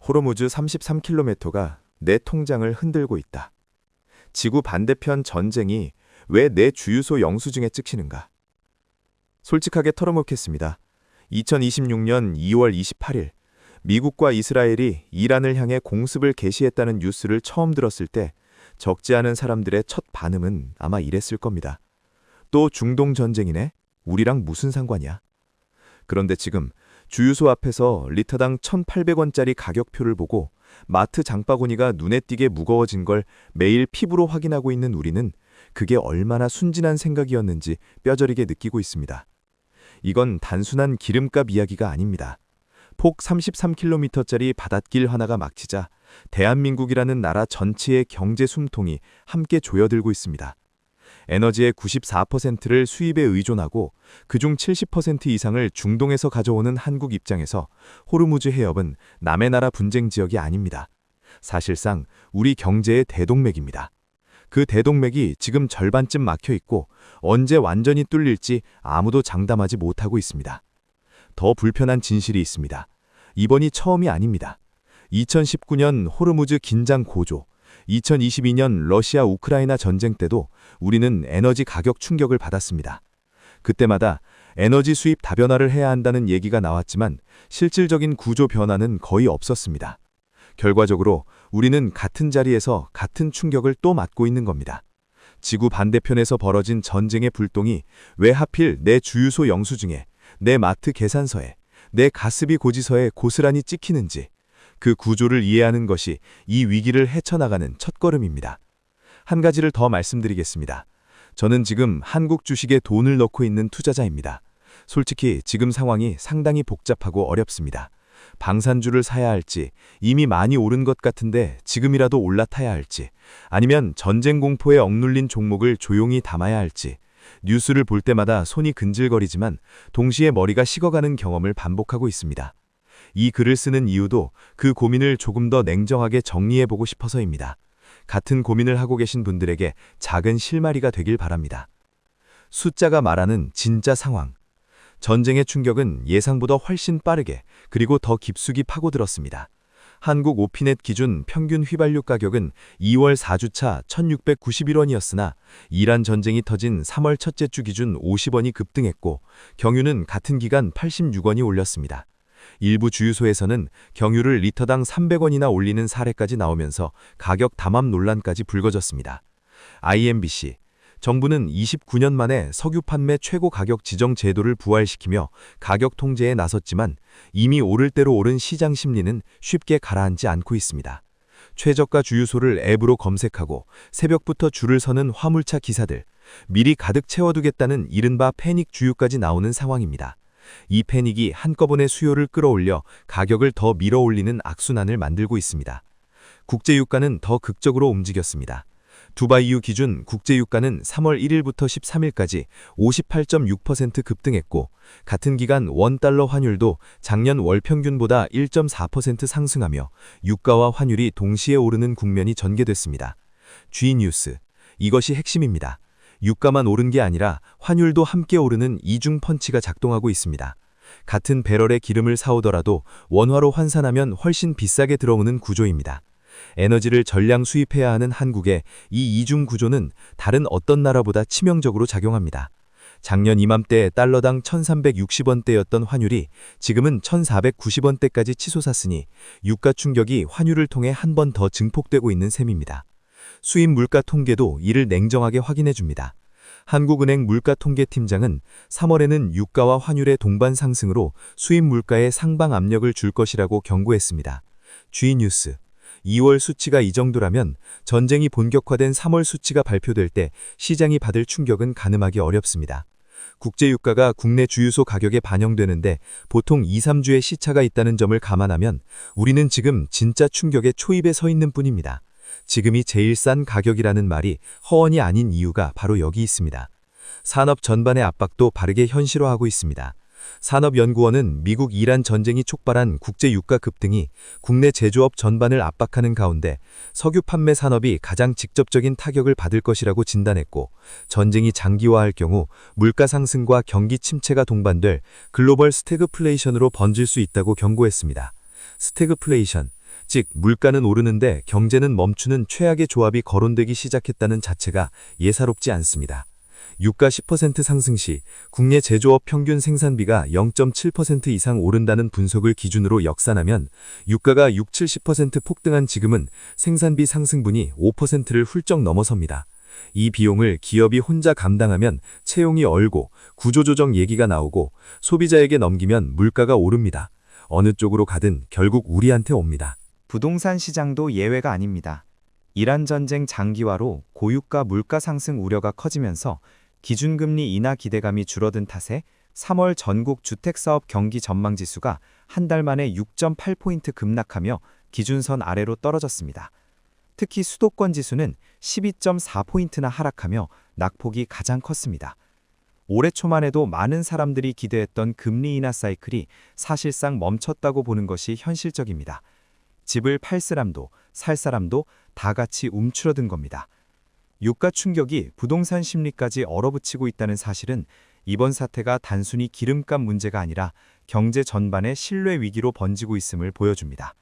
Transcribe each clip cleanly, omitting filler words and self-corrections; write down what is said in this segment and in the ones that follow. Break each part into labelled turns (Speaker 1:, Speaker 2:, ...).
Speaker 1: 호르무즈 33km가 내 통장을 흔들고 있다. 지구 반대편 전쟁이 왜 내 주유소 영수증에 찍히는가? 솔직하게 털어놓겠습니다. 2026년 2월 28일 미국과 이스라엘이 이란을 향해 공습을 개시했다는 뉴스를 처음 들었을 때 적지 않은 사람들의 첫 반응은 아마 이랬을 겁니다. 또 중동 전쟁이네? 우리랑 무슨 상관이야? 그런데 지금 주유소 앞에서 리터당 1,800원짜리 가격표를 보고 마트 장바구니가 눈에 띄게 무거워진 걸 매일 피부로 확인하고 있는 우리는 그게 얼마나 순진한 생각이었는지 뼈저리게 느끼고 있습니다. 이건 단순한 기름값 이야기가 아닙니다. 폭 33km짜리 바닷길 하나가 막히자 대한민국이라는 나라 전체의 경제 숨통이 함께 조여들고 있습니다. 에너지의 94%를 수입에 의존하고 그중 70% 이상을 중동에서 가져오는 한국 입장에서 호르무즈 해협은 남의 나라 분쟁 지역이 아닙니다. 사실상 우리 경제의 대동맥입니다. 그 대동맥이 지금 절반쯤 막혀 있고 언제 완전히 뚫릴지 아무도 장담하지 못하고 있습니다. 더 불편한 진실이 있습니다. 이번이 처음이 아닙니다. 2019년 호르무즈 긴장 고조, 2022년 러시아 우크라이나 전쟁 때도 우리는 에너지 가격 충격을 받았습니다. 그때마다 에너지 수입 다변화를 해야 한다는 얘기가 나왔지만 실질적인 구조 변화는 거의 없었습니다. 결과적으로 우리는 같은 자리에서 같은 충격을 또 맞고 있는 겁니다. 지구 반대편에서 벌어진 전쟁의 불똥이 왜 하필 내 주유소 영수증에, 내 마트 계산서에, 내 가스비 고지서에 고스란히 찍히는지 그 구조를 이해하는 것이 이 위기를 헤쳐나가는 첫걸음입니다. 한 가지를 더 말씀드리겠습니다. 저는 지금 한국 주식에 돈을 넣고 있는 투자자입니다. 솔직히 지금 상황이 상당히 복잡하고 어렵습니다. 방산주를 사야 할지, 이미 많이 오른 것 같은데 지금이라도 올라타야 할지, 아니면 전쟁 공포에 억눌린 종목을 조용히 담아야 할지, 뉴스를 볼 때마다 손이 근질거리지만 동시에 머리가 식어가는 경험을 반복하고 있습니다. 이 글을 쓰는 이유도 그 고민을 조금 더 냉정하게 정리해보고 싶어서입니다. 같은 고민을 하고 계신 분들에게 작은 실마리가 되길 바랍니다. 숫자가 말하는 진짜 상황. 전쟁의 충격은 예상보다 훨씬 빠르게 그리고 더 깊숙이 파고들었습니다. 한국 오피넷 기준 평균 휘발유 가격은 2월 4주차 1,691원이었으나 이란 전쟁이 터진 3월 첫째 주 기준 50원이 급등했고 경유는 같은 기간 86원이 올렸습니다. 일부 주유소에서는 경유를 리터당 300원이나 올리는 사례까지 나오면서 가격 담합 논란까지 불거졌습니다. IMBC, 정부는 29년 만에 석유 판매 최고 가격 지정 제도를 부활시키며 가격 통제에 나섰지만 이미 오를 대로 오른 시장 심리는 쉽게 가라앉지 않고 있습니다. 최저가 주유소를 앱으로 검색하고 새벽부터 줄을 서는 화물차 기사들, 미리 가득 채워두겠다는 이른바 패닉 주유까지 나오는 상황입니다. 이 패닉이 한꺼번에 수요를 끌어올려 가격을 더 밀어올리는 악순환을 만들고 있습니다. 국제유가는 더 극적으로 움직였습니다. 두바이유 기준 국제유가는 3월 1일부터 13일까지 58.6% 급등했고 같은 기간 원달러 환율도 작년 월 평균보다 1.4% 상승하며 유가와 환율이 동시에 오르는 국면이 전개됐습니다. G뉴스, 이것이 핵심입니다. 유가만 오른 게 아니라 환율도 함께 오르는 이중 펀치가 작동하고 있습니다. 같은 배럴의 기름을 사오더라도 원화로 환산하면 훨씬 비싸게 들어오는 구조입니다. 에너지를 전량 수입해야 하는 한국의 이 이중 구조는 다른 어떤 나라보다 치명적으로 작용합니다. 작년 이맘때 달러당 1,360원대였던 환율이 지금은 1,490원대까지 치솟았으니 유가 충격이 환율을 통해 한 번 더 증폭되고 있는 셈입니다. 수입 물가 통계도 이를 냉정하게 확인해 줍니다. 한국은행 물가통계팀장은 3월에는 유가와 환율의 동반 상승으로 수입 물가에 상방 압력을 줄 것이라고 경고했습니다. G뉴스, 2월 수치가 이 정도라면 전쟁이 본격화된 3월 수치가 발표될 때 시장이 받을 충격은 가늠하기 어렵습니다. 국제유가가 국내 주유소 가격에 반영되는데 보통 2-3주의 시차가 있다는 점을 감안하면 우리는 지금 진짜 충격의 초입에 서 있는 뿐입니다. 지금이 제일 싼 가격이라는 말이 허언이 아닌 이유가 바로 여기 있습니다. 산업 전반의 압박도 바르게 현실화하고 있습니다. 산업연구원은 미국 이란 전쟁이 촉발한 국제유가 급등이 국내 제조업 전반을 압박하는 가운데 석유 판매 산업이 가장 직접적인 타격을 받을 것이라고 진단했고 전쟁이 장기화할 경우 물가 상승과 경기 침체가 동반될 글로벌 스태그플레이션으로 번질 수 있다고 경고했습니다. 스태그플레이션,
Speaker 2: 즉 물가는 오르는데 경제는 멈추는 최악의 조합이 거론되기 시작했다는 자체가 예사롭지 않습니다. 유가 10% 상승 시 국내 제조업 평균 생산비가 0.7% 이상 오른다는 분석을 기준으로 역산하면 유가가 6, 70% 폭등한 지금은 생산비 상승분이 5%를 훌쩍 넘어섭니다. 이 비용을 기업이 혼자 감당하면 채용이 얼고 구조조정 얘기가 나오고 소비자에게 넘기면 물가가 오릅니다. 어느 쪽으로 가든 결국 우리한테 옵니다.
Speaker 1: 부동산 시장도 예외가 아닙니다. 이란 전쟁 장기화로 고유가 물가 상승 우려가 커지면서 기준금리 인하 기대감이 줄어든 탓에 3월 전국 주택사업 경기 전망지수가 한 달 만에 6.8포인트 급락하며 기준선 아래로 떨어졌습니다. 특히 수도권 지수는 12.4포인트나 하락하며 낙폭이 가장 컸습니다. 올해 초만 해도 많은 사람들이 기대했던 금리 인하 사이클이 사실상 멈췄다고 보는 것이 현실적입니다. 집을 팔 사람도 살 사람도 다 같이 움츠러든 겁니다. 유가 충격이 부동산 심리까지 얼어붙이고 있다는 사실은 이번 사태가 단순히 기름값 문제가 아니라 경제 전반의 신뢰 위기로 번지고 있음을 보여줍니다.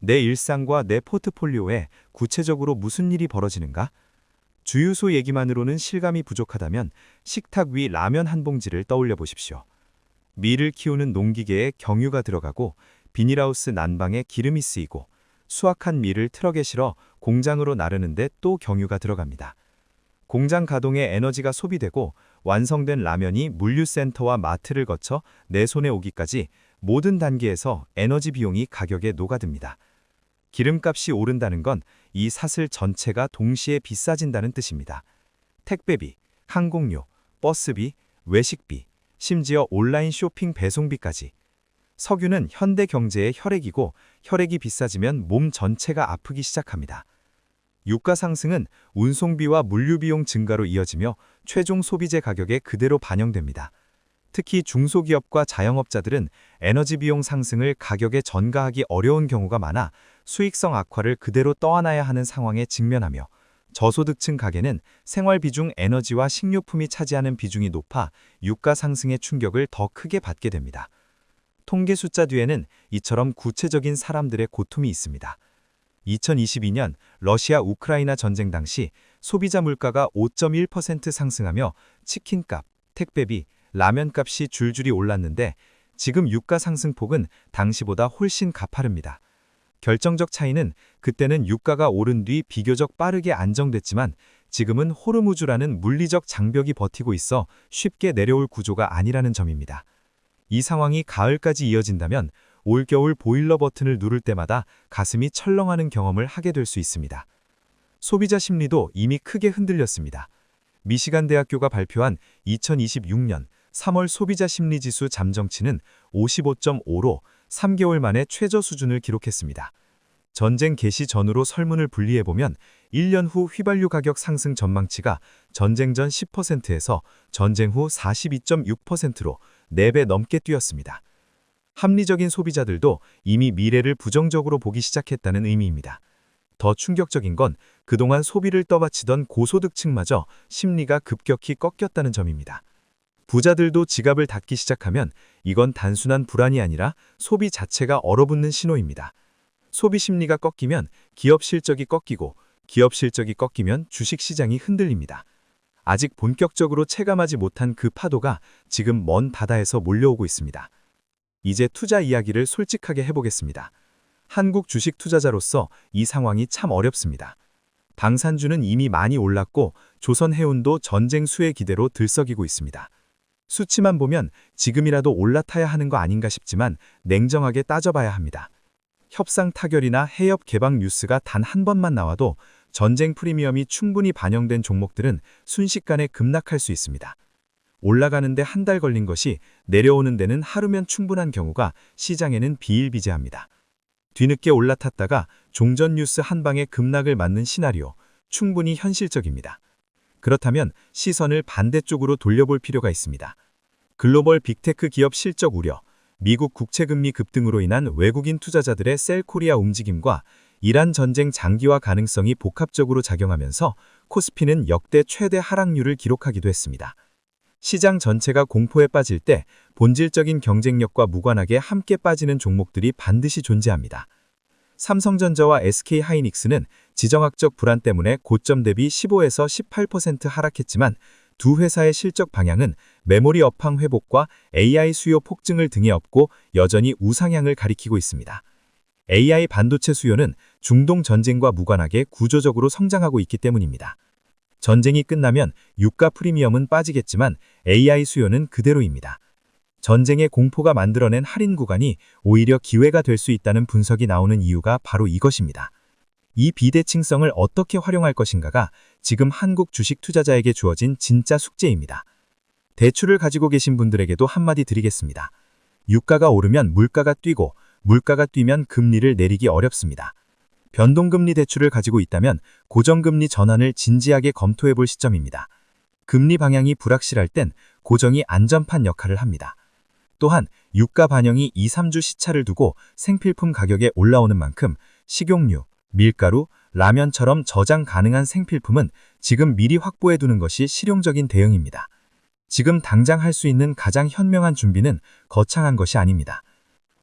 Speaker 1: 내 일상과 내 포트폴리오에 구체적으로 무슨 일이 벌어지는가? 주유소 얘기만으로는 실감이 부족하다면 식탁 위 라면 한 봉지를 떠올려 보십시오. 밀을 키우는 농기계에 경유가 들어가고 비닐하우스 난방에 기름이 쓰이고 수확한 밀을 트럭에 실어 공장으로 나르는데 또 경유가 들어갑니다. 공장 가동에 에너지가 소비되고 완성된 라면이 물류센터와 마트를 거쳐 내 손에 오기까지 모든 단계에서 에너지 비용이 가격에 녹아듭니다. 기름값이 오른다는 건 이 사슬 전체가 동시에 비싸진다는 뜻입니다. 택배비, 항공료, 버스비, 외식비, 심지어 온라인 쇼핑 배송비까지. 석유는 현대 경제의 혈액이고 혈액이 비싸지면 몸 전체가 아프기 시작합니다. 유가 상승은 운송비와 물류비용 증가로 이어지며 최종 소비재 가격에 그대로 반영됩니다. 특히 중소기업과 자영업자들은 에너지 비용 상승을 가격에 전가하기 어려운 경우가 많아 수익성 악화를 그대로 떠안아야 하는 상황에 직면하며 저소득층 가게는 생활비 중 에너지와 식료품이 차지하는 비중이 높아 유가 상승의 충격을 더 크게 받게 됩니다. 통계 숫자 뒤에는 이처럼 구체적인 사람들의 고통이 있습니다. 2022년 러시아 우크라이나 전쟁 당시 소비자 물가가 5.1% 상승하며 치킨값, 택배비, 라면값이 줄줄이 올랐는데 지금 유가 상승폭은 당시보다 훨씬 가파릅니다. 결정적 차이는 그때는 유가가 오른 뒤 비교적 빠르게 안정됐지만 지금은 호르무즈라는 물리적 장벽이 버티고 있어 쉽게 내려올 구조가 아니라는 점입니다. 이 상황이 가을까지 이어진다면 올겨울 보일러 버튼을 누를 때마다 가슴이 철렁하는 경험을 하게 될 수 있습니다. 소비자 심리도 이미 크게 흔들렸습니다. 미시간 대학교가 발표한 2026년 3월 소비자 심리지수 잠정치는 55.5로 3개월 만에 최저 수준을 기록했습니다. 전쟁 개시 전후로 설문을 분리해보면 1년 후 휘발유 가격 상승 전망치가 전쟁 전 10%에서 전쟁 후 42.6%로 4배 넘게 뛰었습니다. 합리적인 소비자들도 이미 미래를 부정적으로 보기 시작했다는 의미입니다. 더 충격적인 건 그동안 소비를 떠받치던 고소득층마저 심리가 급격히 꺾였다는 점입니다. 부자들도 지갑을 닫기 시작하면 이건 단순한 불안이 아니라 소비 자체가 얼어붙는 신호입니다. 소비 심리가 꺾이면 기업 실적이 꺾이고 기업 실적이 꺾이면 주식 시장이 흔들립니다. 아직 본격적으로 체감하지 못한 그 파도가 지금 먼 바다에서 몰려오고 있습니다. 이제 투자 이야기를 솔직하게 해보겠습니다. 한국 주식 투자자로서 이 상황이 참 어렵습니다. 방산주는 이미 많이 올랐고 조선해운도 전쟁 수혜 기대로 들썩이고 있습니다. 수치만 보면 지금이라도 올라타야 하는 거 아닌가 싶지만 냉정하게 따져봐야 합니다. 협상 타결이나 해협 개방 뉴스가 단 한 번만 나와도 전쟁 프리미엄이 충분히 반영된 종목들은 순식간에 급락할 수 있습니다. 올라가는데 한 달 걸린 것이 내려오는 데는 하루면 충분한 경우가 시장에는 비일비재합니다. 뒤늦게 올라탔다가 종전 뉴스 한 방에 급락을 맞는 시나리오, 충분히 현실적입니다. 그렇다면 시선을 반대쪽으로 돌려볼 필요가 있습니다. 글로벌 빅테크 기업 실적 우려, 미국 국채금리 급등으로 인한 외국인 투자자들의 셀코리아 움직임과 이란 전쟁 장기화 가능성이 복합적으로 작용하면서 코스피는 역대 최대 하락률을 기록하기도 했습니다. 시장 전체가 공포에 빠질 때 본질적인 경쟁력과 무관하게 함께 빠지는 종목들이 반드시 존재합니다.
Speaker 3: 삼성전자와 SK하이닉스는 지정학적 불안 때문에 고점 대비 15에서 18% 하락했지만 두 회사의 실적 방향은 메모리 업황 회복과 AI 수요 폭증을 등에 업고 여전히 우상향을 가리키고 있습니다. AI 반도체 수요는 중동 전쟁과 무관하게 구조적으로 성장하고 있기 때문입니다. 전쟁이 끝나면 유가 프리미엄은 빠지겠지만 AI 수요는 그대로입니다. 전쟁의 공포가 만들어낸 할인 구간이 오히려 기회가 될 수 있다는 분석이 나오는 이유가 바로 이것입니다. 이 비대칭성을 어떻게 활용할 것인가가 지금 한국 주식 투자자에게 주어진 진짜 숙제입니다. 대출을 가지고 계신 분들에게도 한마디 드리겠습니다. 유가가 오르면 물가가 뛰고 물가가 뛰면 금리를 내리기 어렵습니다. 변동금리 대출을 가지고 있다면 고정금리 전환을 진지하게 검토해 볼 시점입니다. 금리 방향이 불확실할 땐 고정이 안전판 역할을 합니다. 또한 유가 반영이 2, 3주 시차를 두고 생필품 가격에 올라오는 만큼 식용유, 밀가루, 라면처럼 저장 가능한 생필품은 지금 미리 확보해 두는 것이 실용적인 대응입니다. 지금 당장 할 수 있는 가장 현명한 준비는 거창한 것이 아닙니다.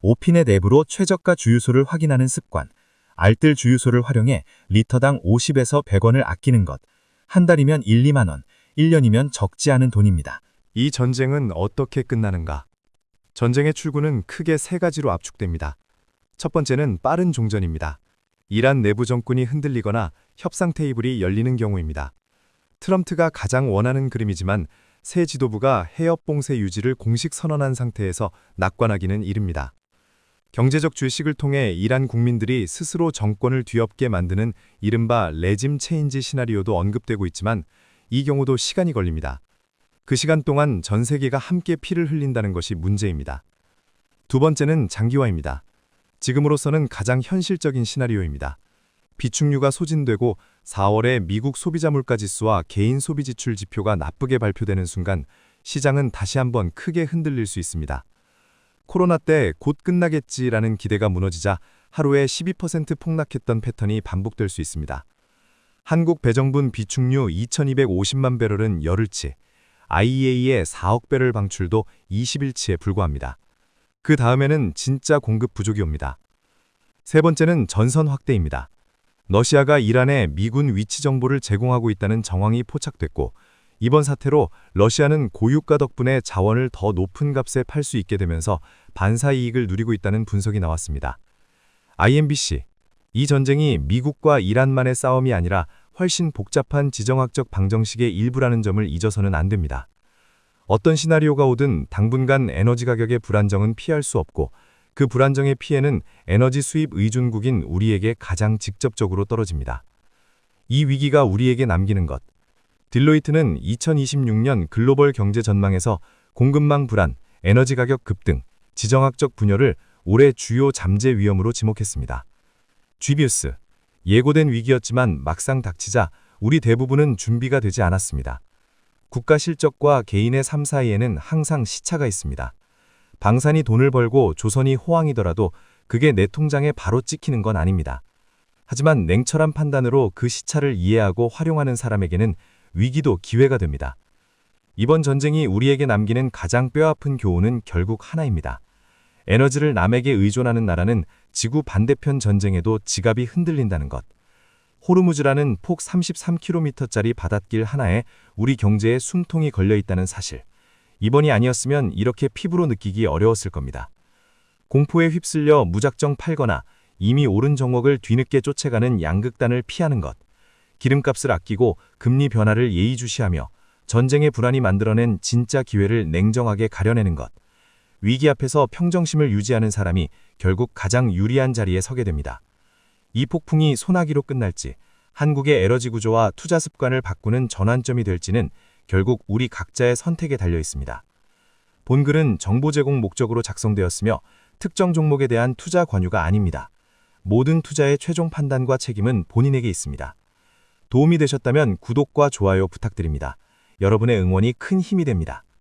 Speaker 3: 오핀의 앱으로 최저가 주유소를 확인하는 습관, 알뜰 주유소를 활용해 리터당 50에서 100원을 아끼는 것, 한 달이면 1, 2만 원, 1년이면 적지 않은 돈입니다.
Speaker 1: 이 전쟁은 어떻게 끝나는가? 전쟁의 출구는 크게 세 가지로 압축됩니다. 첫 번째는 빠른 종전입니다. 이란 내부 정권이 흔들리거나 협상 테이블이 열리는 경우입니다. 트럼프가 가장 원하는 그림이지만 새 지도부가 해협 봉쇄 유지를 공식 선언한 상태에서 낙관하기는 이릅니다. 경제적 주식을 통해 이란 국민들이 스스로 정권을 뒤엎게 만드는 이른바 레짐 체인지 시나리오도 언급되고 있지만 이 경우도 시간이 걸립니다. 그 시간 동안 전 세계가 함께 피를 흘린다는 것이 문제입니다. 두 번째는 장기화입니다. 지금으로서는 가장 현실적인 시나리오입니다. 비축유가 소진되고 4월에 미국 소비자 물가지수와 개인 소비 지출 지표가 나쁘게 발표되는 순간 시장은 다시 한번 크게 흔들릴 수 있습니다. 코로나 때 곧 끝나겠지라는 기대가 무너지자 하루에 12% 폭락했던 패턴이 반복될 수 있습니다. 한국 배정분 비축유 2250만 배럴은 열흘치, IEA의 4억 배럴 방출도 20일치에 불과합니다. 그 다음에는 진짜 공급 부족이 옵니다. 세 번째는 전선 확대입니다. 러시아가 이란에 미군 위치 정보를 제공하고 있다는 정황이 포착됐고 이번 사태로 러시아는 고유가 덕분에 자원을 더 높은 값에 팔 수 있게 되면서 반사 이익을 누리고 있다는 분석이 나왔습니다. IMBC, 이 전쟁이 미국과 이란만의 싸움이 아니라 훨씬 복잡한 지정학적 방정식의 일부라는 점을 잊어서는 안 됩니다. 어떤 시나리오가 오든 당분간 에너지 가격의 불안정은 피할 수 없고 그 불안정의 피해는 에너지 수입 의존국인 우리에게 가장 직접적으로 떨어집니다. 이 위기가 우리에게 남기는 것. 딜로이트는 2026년 글로벌 경제 전망에서 공급망 불안, 에너지 가격 급등, 지정학적 분열을 올해 주요 잠재 위험으로 지목했습니다. G비우스, 예고된 위기였지만 막상 닥치자 우리 대부분은 준비가 되지 않았습니다. 국가 실적과 개인의 삶 사이에는 항상 시차가 있습니다. 방산이 돈을 벌고 조선이 호황이더라도 그게 내 통장에 바로 찍히는 건 아닙니다. 하지만 냉철한 판단으로 그 시차를 이해하고 활용하는 사람에게는 위기도 기회가 됩니다. 이번 전쟁이 우리에게 남기는 가장 뼈아픈 교훈은 결국 하나입니다. 에너지를 남에게 의존하는 나라는 지구 반대편 전쟁에도 지갑이 흔들린다는 것. 호르무즈라는 폭 33km짜리 바닷길 하나에 우리 경제에 숨통이 걸려있다는 사실. 이번이 아니었으면 이렇게 피부로 느끼기 어려웠을 겁니다. 공포에 휩쓸려 무작정 팔거나 이미 오른 종목을 뒤늦게 쫓아가는 양극단을 피하는 것. 기름값을 아끼고 금리 변화를 예의주시하며 전쟁의 불안이 만들어낸 진짜 기회를 냉정하게 가려내는 것. 위기 앞에서 평정심을 유지하는 사람이 결국 가장 유리한 자리에 서게 됩니다. 이 폭풍이 소나기로 끝날지, 한국의 에너지 구조와 투자 습관을 바꾸는 전환점이 될지는 결국 우리 각자의 선택에 달려 있습니다. 본 글은 정보 제공 목적으로 작성되었으며 특정 종목에 대한 투자 권유가 아닙니다. 모든 투자의 최종 판단과 책임은 본인에게 있습니다. 도움이 되셨다면 구독과 좋아요 부탁드립니다. 여러분의 응원이 큰 힘이 됩니다.